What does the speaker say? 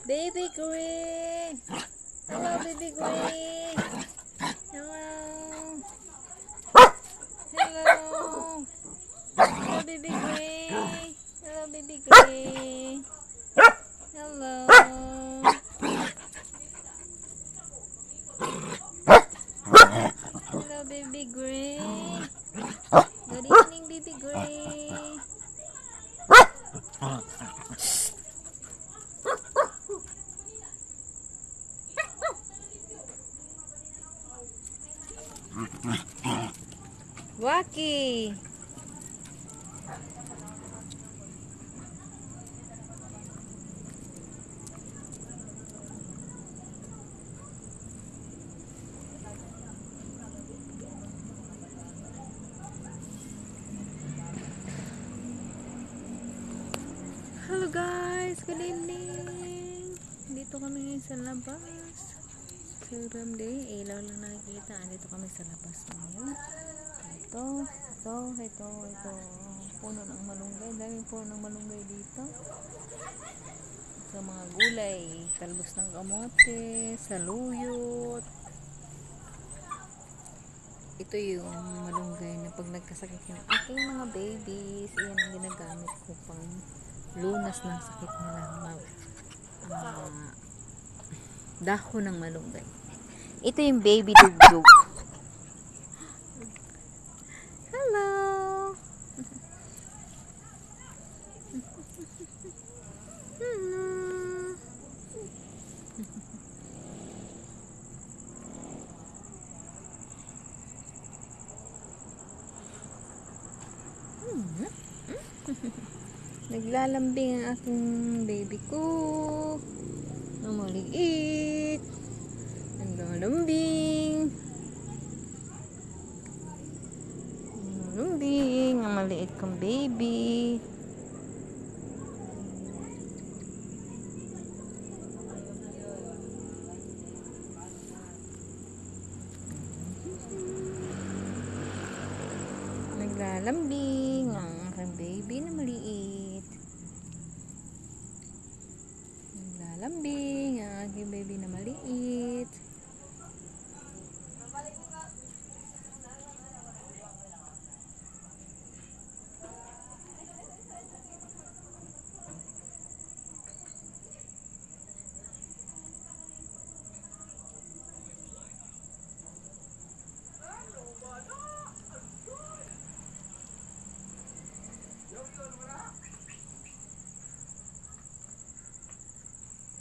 Baby Green. Hello, Baby Green. Hello. Hello. Hello, Baby Green. Hello, Baby Green. Hello. Hello, Baby Green. Good evening, Baby Green. Waki. Hello guys, good evening. Dito kami ngayon sa labas. Siram day, ilaw lang nakikita. Dito kami sa labas ngayon. Ito. Puno ng malunggay. Daming puno ng malunggay dito. Sa mga gulay, talbos ng kamote, saluyot. Ito yung malunggay na pag nagkasakit ng aking mga babies, iyan ang ginagamit ko pang lunas ng sakit nila. Dahon ng malunggay. Ito yung baby dugdug. Hello. Hello. Naglalambing ang aking baby ko. Ang maliit. Naglalambing. Ang maliit kong baby. Naglalambing ang aking baby na maliit. Naglalambing ang aking baby na maliit.